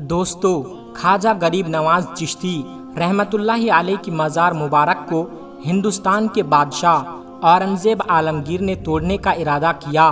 दोस्तों, ख्वाजा गरीब नवाज चिश्ती रहमतुल्लाहि अलैह की मज़ार मुबारक को हिंदुस्तान के बादशाह औरंगज़ेब आलमगीर ने तोड़ने का इरादा किया।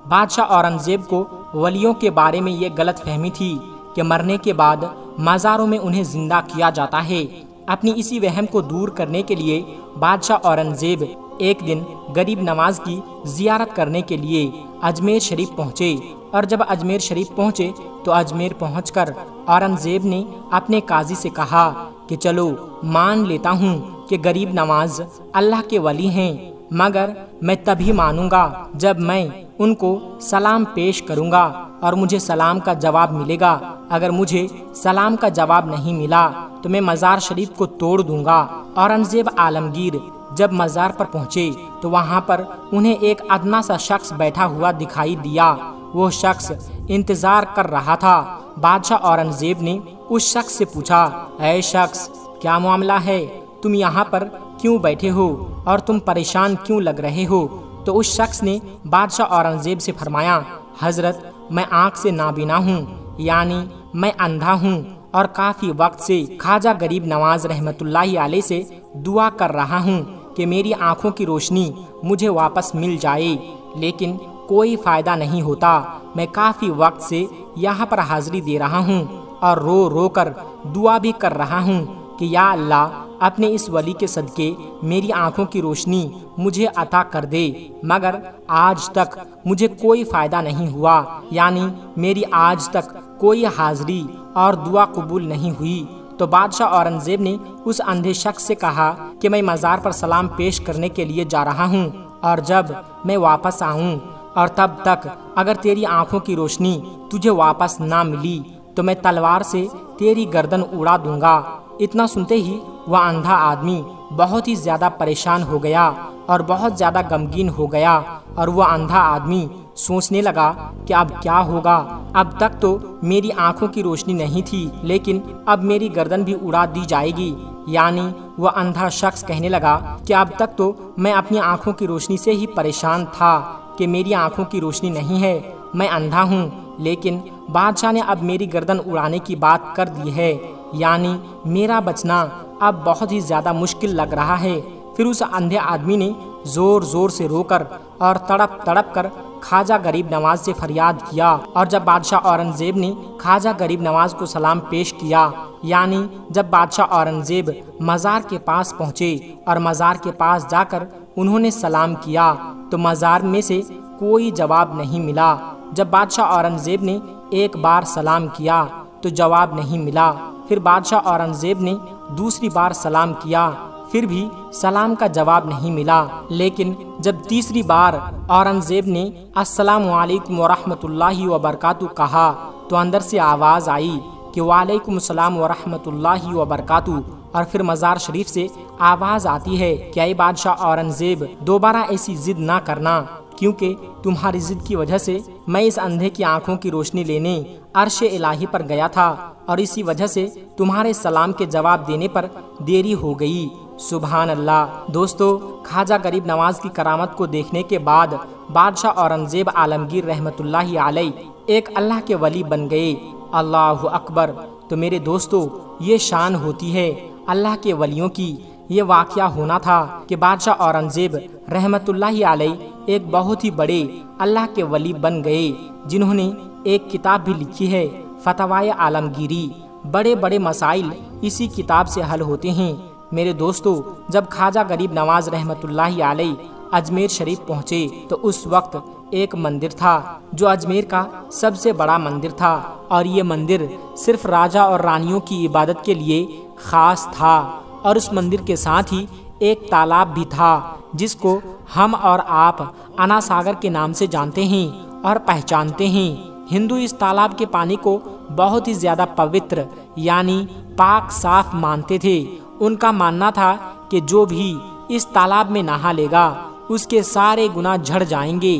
बादशाह औरंगज़ेब को वलियों के बारे में ये गलत फहमी थी कि मरने के बाद मज़ारों में उन्हें जिंदा किया जाता है। अपनी इसी वहम को दूर करने के लिए बादशाह औरंगज़ेब एक दिन गरीब नवाज की जियारत करने के लिए अजमेर शरीफ पहुँचे और जब अजमेर शरीफ पहुँचे तो अजमेर पहुंचकर औरंगज़ेब ने अपने काजी से कहा कि चलो मान लेता हूँ कि गरीब नवाज अल्लाह के वली हैं, मगर मैं तभी मानूंगा जब मैं उनको सलाम पेश करूंगा और मुझे सलाम का जवाब मिलेगा। अगर मुझे सलाम का जवाब नहीं मिला तो मैं मज़ार शरीफ को तोड़ दूंगा। औरंगज़ेब आलमगीर जब मज़ार पर पहुँचे तो वहाँ पर उन्हें एक अदना सा शख्स बैठा हुआ दिखाई दिया। वो शख्स इंतजार कर रहा था। बादशाह औरंगज़ेब ने उस शख्स से पूछा, ऐ शख्स, क्या मामला है? तुम यहाँ पर क्यों बैठे हो और तुम परेशान क्यों लग रहे हो? तो उस शख्स ने बादशाह औरंगज़ेब से फरमाया, हजरत, मैं आँख से नाबीना हूँ, यानी मैं अंधा हूँ और काफ़ी वक्त से ख्वाजा गरीब नवाज रहमतुल्लाहि अलैह से दुआ कर रहा हूँ कि मेरी आँखों की रोशनी मुझे वापस मिल जाए, लेकिन कोई फ़ायदा नहीं होता। मैं काफ़ी वक्त से यहाँ पर हाज़िरी दे रहा हूँ और रो रो कर दुआ भी कर रहा हूँ कि या अल्लाह, अपने इस वली के सदके मेरी आँखों की रोशनी मुझे अता कर दे, मगर आज तक मुझे कोई फ़ायदा नहीं हुआ, यानी मेरी आज तक कोई हाज़िरी और दुआ कबूल नहीं हुई। तो बादशाह औरंगज़ेब ने उस अंधे शख्स से कहा कि मैं मज़ार पर सलाम पेश करने के लिए जा रहा हूँ और जब मैं वापस आऊँ और तब तक अगर तेरी आंखों की रोशनी तुझे वापस ना मिली तो मैं तलवार से तेरी गर्दन उड़ा दूंगा। इतना सुनते ही वह अंधा आदमी बहुत ही ज़्यादा परेशान हो गया और बहुत ज़्यादा गमगीन हो गया और वह अंधा आदमी सोचने लगा कि अब क्या होगा। अब तक तो मेरी आंखों की रोशनी नहीं थी, लेकिन अब मेरी गर्दन भी उड़ा दी जाएगी। यानी वह अंधा शख्स कहने लगा कि अब तक तो मैं अपनी आंखों की रोशनी से ही परेशान था कि मेरी आंखों की रोशनी नहीं है, मैं अंधा हूँ, लेकिन बादशाह ने अब मेरी गर्दन उड़ाने की बात कर दी है, यानी मेरा बचना अब बहुत ही ज़्यादा मुश्किल लग रहा है। फिर उस अंधे आदमी ने ज़ोर ज़ोर से रोकर और तड़प तड़प कर ख्वाजा गरीब नवाज से फरियाद किया। और जब बादशाह औरंगज़ेब ने ख्वाजा गरीब नवाज को सलाम पेश किया, यानी जब बादशाह औरंगज़ेब मज़ार के पास पहुँचे और मज़ार के पास जाकर उन्होंने सलाम किया तो मज़ार में से कोई जवाब नहीं मिला। जब बादशाह औरंगज़ेब ने एक बार सलाम किया तो जवाब नहीं मिला। फिर बादशाह औरंगज़ेब ने दूसरी बार सलाम किया, फिर भी सलाम का जवाब नहीं मिला। लेकिन जब तीसरी बार औरंगज़ेब ने अस्सलामु अलैकुम वरहमतुल्लाहि वबरकातुहू कहा तो अंदर से आवाज़ आई कि वालेकुम सलाम वरहमतुल्लाहि वबरकातुहू। और फिर मज़ार शरीफ से आवाज़ आती है कि ऐ बादशाह औरंगज़ेब, दोबारा ऐसी ज़िद ना करना, क्योंकि तुम्हारी ज़िद की वजह से मैं इस अंधे की आंखों की रोशनी लेने अर्श इलाही पर गया था और इसी वजह से तुम्हारे सलाम के जवाब देने पर देरी हो गई। सुभान अल्लाह। दोस्तों, ख्वाजा गरीब नवाज की करामत को देखने के बाद बादशाह औरंगज़ेब आलमगीर रहमतुल्लाहि अलैह एक अल्लाह के वली बन गए। अल्लाहु अकबर। तो मेरे दोस्तों, ये शान होती है अल्लाह के वलियों की। ये वाक़या होना था कि बादशाह औरंगज़ेब रहमतुल्लाहि अलैह एक बहुत ही बड़े अल्लाह के वली बन गए, जिन्होंने एक किताब भी लिखी है, फतवाए आलमगीरी। बड़े बड़े मसाइल इसी किताब से हल होते हैं। मेरे दोस्तों, जब ख्वाजा गरीब नवाज रहमतुल्लाहि अलैह अजमेर शरीफ पहुँचे तो उस वक्त एक मंदिर था जो अजमेर का सबसे बड़ा मंदिर था और ये मंदिर सिर्फ राजा और रानियों की इबादत के लिए ख़ास था। और उस मंदिर के साथ ही एक तालाब भी था जिसको हम और आप अना सागर के नाम से जानते हैं और पहचानते हैं। हिंदू इस तालाब के पानी को बहुत ही ज़्यादा पवित्र यानी पाक साफ मानते थे। उनका मानना था कि जो भी इस तालाब में नहा लेगा उसके सारे गुनाह झड़ जाएंगे।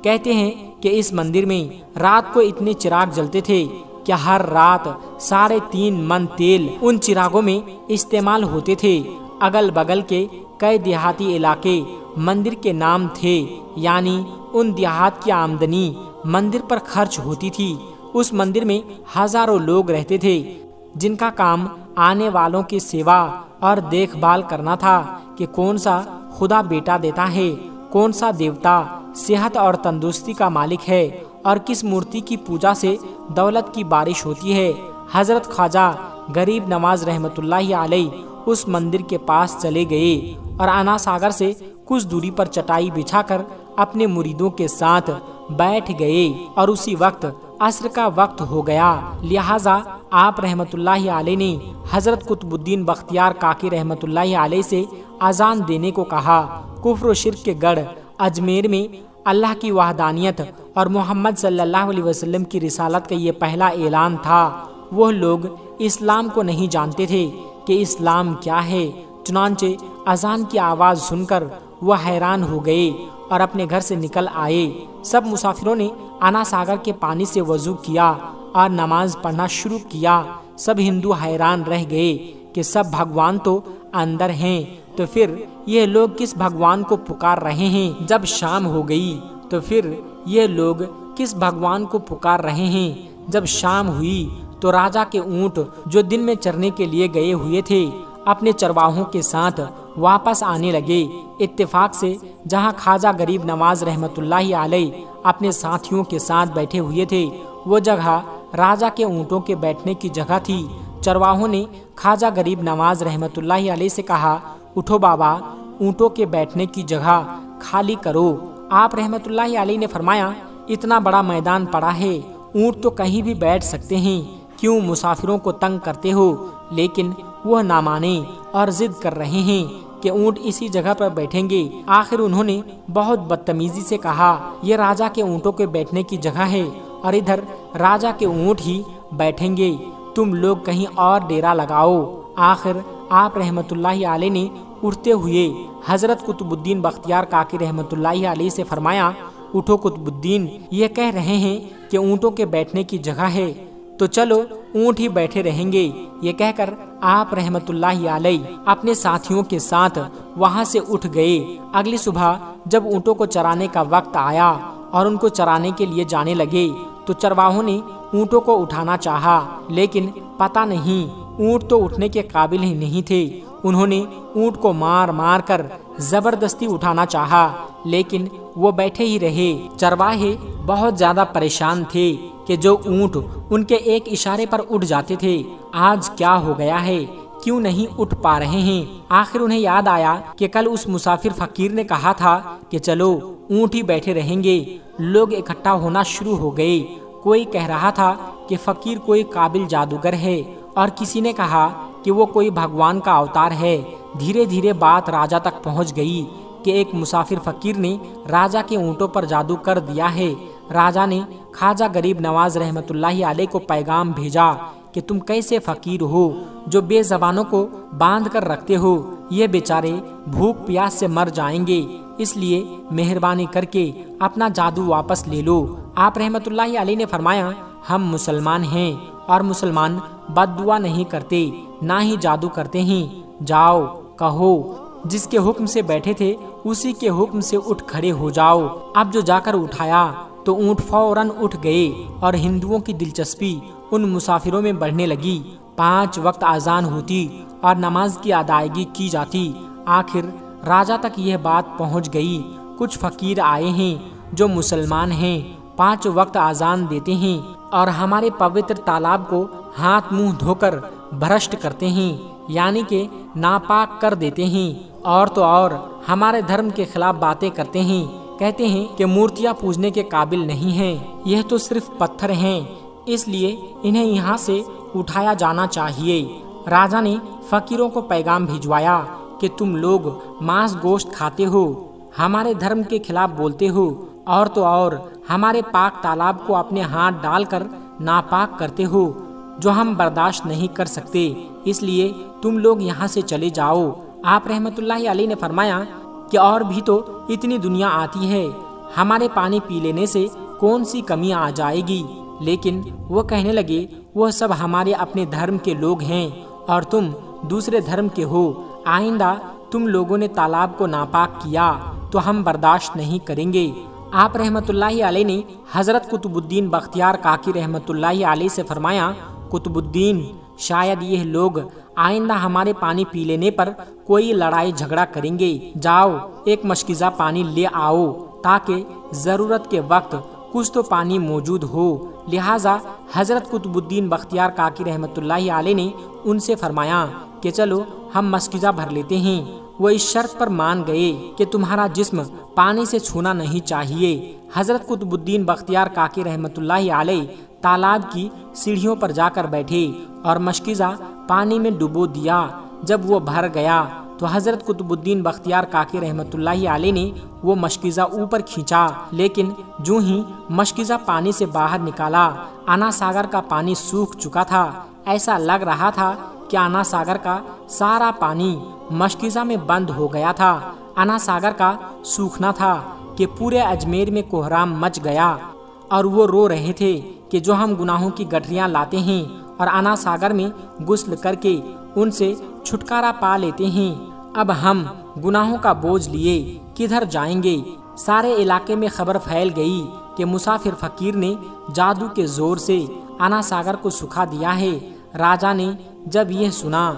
कहते हैं कि इस मंदिर में रात को इतने चिराग जलते थे कि हर रात 3.5 मन तेल उन चिरागों में इस्तेमाल होते थे। अगल बगल के कई देहाती इलाके मंदिर के नाम थे, यानी उन देहात की आमदनी मंदिर पर खर्च होती थी। उस मंदिर में हजारों लोग रहते थे जिनका काम आने वालों की सेवा और देखभाल करना था कि कौन सा खुदा बेटा देता है, कौन सा देवता सेहत और तंदुरुस्ती का मालिक है और किस मूर्ति की पूजा से दौलत की बारिश होती है। हजरत ख्वाजा गरीब नवाज रहमतुल्लाहि अलैह उस मंदिर के पास चले गए और आना सागर से कुछ दूरी पर चटाई बिछाकर अपने मुरीदों के साथ बैठ गए और उसी वक्त असर का वक्त हो गया। लिहाजा आप रहमतुल्लाहि अलैह ने हजरत कुतुबुद्दीन बख्तियार काकी रहमतुल्लाहि अलैह से अजान देने को कहा। कुफ्र व शिर्क के गढ़ अजमेर में अल्लाह की वहदानियत और मोहम्मद सल्लल्लाहु अलैहि वसल्लम की रिसालत का ये पहला ऐलान था। वह लोग इस्लाम को नहीं जानते थे कि इस्लाम क्या है। चुनांचे अजान की आवाज़ सुनकर वह हैरान हो गए और अपने घर से निकल आए। सब मुसाफिरों ने आना सागर के पानी से वजू किया और नमाज पढ़ना शुरू किया। सब हिंदू हैरान रह गए कि सब भगवान तो अंदर हैं, तो फिर ये लोग किस भगवान को पुकार रहे हैं। जब शाम हो गई तो फिर ये लोग किस भगवान को पुकार रहे हैं। जब शाम हुई तो राजा के ऊंट जो दिन में चरने के लिए गए हुए थे अपने चरवाहों के साथ वापस आने लगे। इत्तेफाक से जहां ख्वाजा गरीब नवाज रहमतुल्लाहि अलैह अपने साथियों के साथ बैठे हुए थे वो जगह राजा के ऊंटों के बैठने की जगह थी। चरवाहों ने ख्वाजा गरीब नवाज रहमतुल्लाहि अलैह से कहा, उठो बाबा, ऊंटों के बैठने की जगह खाली करो। आप रहमतुल्लाहि अलैह ने फरमाया, इतना बड़ा मैदान पड़ा है, ऊंट तो कहीं भी बैठ सकते हैं, क्यों मुसाफिरों को तंग करते हो। लेकिन वह ना माने और जिद कर रहे हैं कि ऊंट इसी जगह पर बैठेंगे। आखिर उन्होंने बहुत बदतमीजी से कहा, यह राजा के ऊंटों के बैठने की जगह है और इधर राजा के ऊंट ही बैठेंगे, तुम लोग कहीं और डेरा लगाओ। आखिर आप रहमतुल्लाहि अलैह ने उठते हुए हजरत कुतुबुद्दीन बख्तियार काकी रहमतुल्लाहि अलैह से फरमाया, उठो कुतुबुद्दीन, ये कह रहे हैं कि ऊंटों के बैठने की जगह है, तो चलो ऊंट ही बैठे रहेंगे। ये कहकर आप रहमतुल्लाहि अलैह अपने साथियों के साथ वहां से उठ गए। अगली सुबह जब ऊंटों को चराने का वक्त आया और उनको चराने के लिए जाने लगे तो चरवाहों ने ऊंटों को उठाना चाहा, लेकिन पता नहीं ऊंट तो उठने के काबिल ही नहीं थे। उन्होंने ऊंट को मार मार कर जबरदस्ती उठाना चाहा, लेकिन वो बैठे ही रहे। चरवाहे बहुत ज्यादा परेशान थे कि जो ऊंट उनके एक इशारे पर उठ जाते थे, आज क्या हो गया है, क्यों नहीं उठ पा रहे हैं। आखिर उन्हें याद आया कि कल उस मुसाफिर फकीर ने कहा था कि चलो ऊंट ही बैठे रहेंगे। लोग इकट्ठा होना शुरू हो गए। कोई कह रहा था कि फकीर कोई काबिल जादूगर है और किसी ने कहा कि वो कोई भगवान का अवतार है। धीरे धीरे बात राजा तक पहुंच गई कि एक मुसाफिर फकीर ने राजा के ऊंटों पर जादू कर दिया है। राजा ने ख्वाजा गरीब नवाज रहमतुल्लाहि अलैह को पैगाम भेजा कि तुम कैसे फकीर हो जो बेज़बानों को बांध कर रखते हो, ये बेचारे भूख प्यास से मर जाएंगे, इसलिए मेहरबानी करके अपना जादू वापस ले लो। आप रहमतुल्लाहि अलैह ने फरमाया, हम मुसलमान हैं और मुसलमान बद्दुआ नहीं करते, ना ही जादू करते हैं। जाओ कहो, जिसके हुक्म से बैठे थे उसी के हुक्म से उठ खड़े हो जाओ। अब जो जाकर उठाया तो ऊंट फौरन उठ गए और हिंदुओं की दिलचस्पी उन मुसाफिरों में बढ़ने लगी। 5 वक्त अजान होती और नमाज की अदायगी की जाती। आखिर राजा तक यह बात पहुंच गई। कुछ फकीर आए हैं जो मुसलमान हैं, 5 वक्त अजान देते हैं और हमारे पवित्र तालाब को हाथ मुंह धोकर भ्रष्ट करते हैं, यानी कि नापाक कर देते हैं। और तो और हमारे धर्म के खिलाफ बातें करते हैं, कहते हैं कि मूर्तियां पूजने के काबिल नहीं हैं, यह तो सिर्फ पत्थर हैं, इसलिए इन्हें यहाँ से उठाया जाना चाहिए। राजा ने फकीरों को पैगाम भिजवाया कि तुम लोग मांस गोश्त खाते हो, हमारे धर्म के खिलाफ बोलते हो और तो और हमारे पाक तालाब को अपने हाथ डालकर नापाक करते हो, जो हम बर्दाश्त नहीं कर सकते, इसलिए तुम लोग यहाँ से चले जाओ। आप रहमतुल्लाहि अलैह ने फरमाया कि और भी तो इतनी दुनिया आती है, हमारे पानी पी लेने से कौन सी कमी आ जाएगी। लेकिन वो कहने लगे, वह सब हमारे अपने धर्म के लोग हैं और तुम दूसरे धर्म के हो। आइंदा तुम लोगों ने तालाब को नापाक किया तो हम बर्दाश्त नहीं करेंगे। आप रहमतुल्लाहि अलैह ने हज़रत कुतुबुद्दीन बख्तियार काकी रहमतुल्लाहि अलैह से फरमाया, कुतुबुद्दीन, शायद यह लोग आइंदा हमारे पानी पी लेने पर कोई लड़ाई झगड़ा करेंगे। जाओ एक मशकीज़ा पानी ले आओ ताकि ज़रूरत के वक्त कुछ तो पानी मौजूद हो। लिहाजा हज़रत कुतुबुद्दीन बख्तियार काकी रहमतुल्लाहि अलैह ने उनसे फरमाया कि चलो हम मशकीज़ा भर लेते हैं। वो इस शर्त पर मान गए कि तुम्हारा जिस्म पानी से छूना नहीं चाहिए। हज़रत कुतुबुद्दीन बख्तियार काकी रहमतुल्लाहि अलैह तालाब की सीढ़ियों पर जाकर बैठे और मशकीज़ा पानी में डुबो दिया। जब वो भर गया तो हज़रत कुतुबुद्दीन बख्तियार काकी रहमतुल्लाहि अलैह ने वो मशकीज़ा ऊपर खींचा, लेकिन जो ही मशकीज़ा पानी से बाहर निकाला, आना सागर का पानी सूख चुका था। ऐसा लग रहा था कि आना सागर का सारा पानी मशकीज़ा में बंद हो गया था। आना सागर का सूखना था कि पूरे अजमेर में कोहराम मच गया और वो रो रहे थे कि जो हम गुनाहों की गठरियाँ लाते हैं और आना सागर में गुस्ल करके उनसे छुटकारा पा लेते हैं, अब हम गुनाहों का बोझ लिए किधर जाएंगे। सारे इलाके में खबर फैल गई कि मुसाफिर फकीर ने जादू के जोर से आना सागर को सुखा दिया है। राजा ने जब यह सुना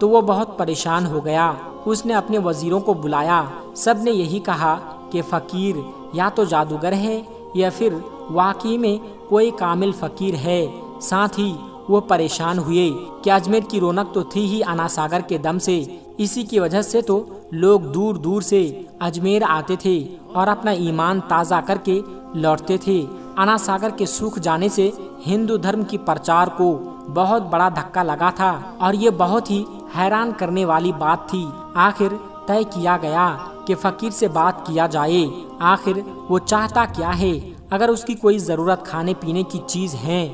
तो वो बहुत परेशान हो गया। उसने अपने वजीरों को बुलाया। सब ने यही कहा कि फकीर या तो जादूगर है या फिर वाकई में कोई कामिल फकीर है। साथ ही वो परेशान हुए कि अजमेर की रौनक तो थी ही आना सागर के दम से। इसी की वजह से तो लोग दूर दूर से अजमेर आते थे और अपना ईमान ताज़ा करके लौटते थे। आना सागर के सूख जाने से हिंदू धर्म की प्रचार को बहुत बड़ा धक्का लगा था और ये बहुत ही हैरान करने वाली बात थी। आखिर तय किया गया कि फकीर से बात किया जाए। आखिर वो चाहता क्या है? अगर उसकी कोई ज़रूरत खाने पीने की चीज़ है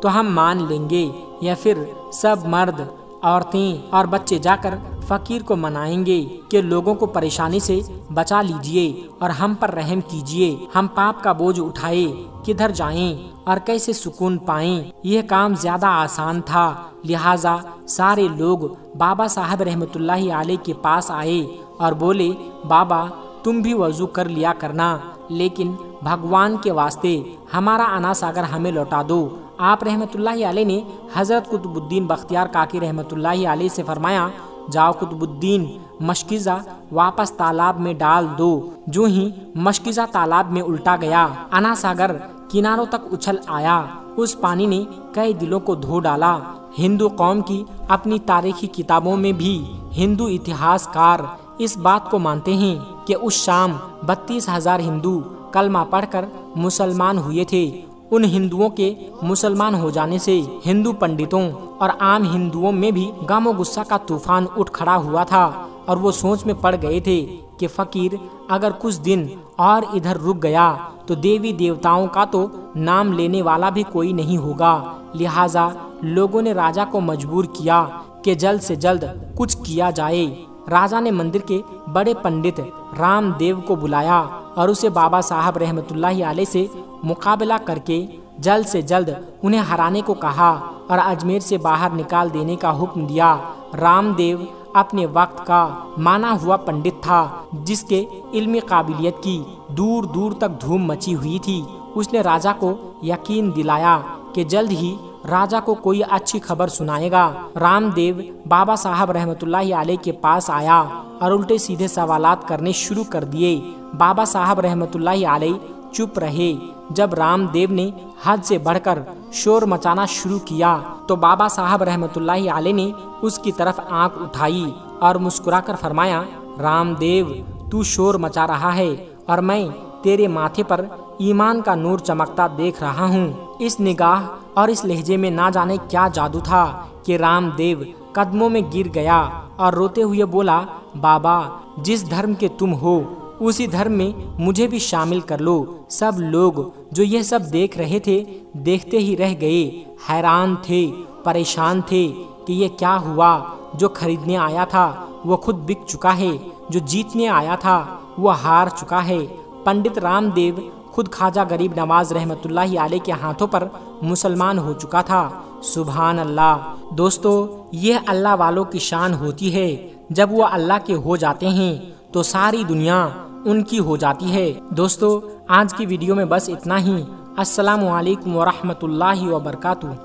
तो हम मान लेंगे, या फिर सब मर्द, औरतें और बच्चे जाकर फकीर को मनाएंगे कि लोगों को परेशानी से बचा लीजिए और हम पर रहम कीजिए। हम पाप का बोझ उठाए किधर जाएं और कैसे सुकून पाएं। यह काम ज्यादा आसान था। लिहाजा सारे लोग बाबा साहब रहमतुल्लाहि अलैह के पास आए और बोले, बाबा तुम भी वजू कर लिया करना, लेकिन भगवान के वास्ते हमारा आना सागर हमें लौटा दो। आप रहमतुल्लाहि अलैह ने हज़रत कुतुबुद्दीन बख्तियार काकी रहमतुल्लाहि अलैह से फरमाया, जाओ कुतुबुद्दीन, मशकीज़ा वापस तालाब में डाल दो। जो ही मशकीज़ा तालाब में उल्टा गया, आना सागर किनारों तक उछल आया। उस पानी ने कई दिलों को धो डाला। हिंदू कौम की अपनी तारीखी किताबों में भी हिंदू इतिहासकार इस बात को मानते हैं कि उस शाम 32,000 हिंदू कलमा पढ़कर मुसलमान हुए थे। उन हिंदुओं के मुसलमान हो जाने से हिंदू पंडितों और आम हिंदुओं में भी गम और गुस्सा का तूफान उठ खड़ा हुआ था और वो सोच में पड़ गए थे कि फकीर अगर कुछ दिन और इधर रुक गया तो देवी देवताओं का तो नाम लेने वाला भी कोई नहीं होगा। लिहाजा लोगों ने राजा को मजबूर किया कि जल्द से जल्द कुछ किया जाए। राजा ने मंदिर के बड़े पंडित रामदेव को बुलाया और उसे बाबा साहब रहमतुल्लाहि अलैह से मुकाबला करके जल्द से जल्द उन्हें हराने को कहा और अजमेर से बाहर निकाल देने का हुक्म दिया। रामदेव अपने वक्त का माना हुआ पंडित था, जिसके इल्मी काबिलियत की दूर दूर तक धूम मची हुई थी। उसने राजा को यकीन दिलाया कि जल्द ही राजा को कोई अच्छी खबर सुनाएगा। रामदेव बाबा साहब रहमतुल्लाहि अलैह के पास आया और उल्टे सीधे सवालात करने शुरू कर दिए। बाबा साहब रहमतुल्लाहि अलैह चुप रहे। जब रामदेव ने हद से बढ़कर शोर मचाना शुरू किया तो बाबा साहब रहमतुल्लाहि अलैह ने उसकी तरफ आंख उठाई और मुस्कुराकर फरमाया, रामदेव तू शोर मचा रहा है और मैं तेरे माथे पर ईमान का नूर चमकता देख रहा हूँ। इस निगाह और इस लहजे में ना जाने क्या जादू था कि रामदेव कदमों में गिर गया और रोते हुए बोला, बाबा जिस धर्म के तुम हो उसी धर्म में मुझे भी शामिल कर लो। सब लोग जो यह सब देख रहे थे देखते ही रह गए, हैरान थे, परेशान थे कि ये क्या हुआ। जो खरीदने आया था वो खुद बिक चुका है, जो जीतने आया था वो हार चुका है। पंडित रामदेव खुद ख्वाजा गरीब नवाज रहमतुल्लाहि अलैह के हाथों पर मुसलमान हो चुका था। सुभान अल्लाह। दोस्तों, यह अल्लाह वालों की शान होती है। जब वो अल्लाह के हो जाते हैं तो सारी दुनिया उनकी हो जाती है। दोस्तों, आज की वीडियो में बस इतना ही। अस्सलामु अलैकुम वरहमतुल्लाहि वबरकातुहू।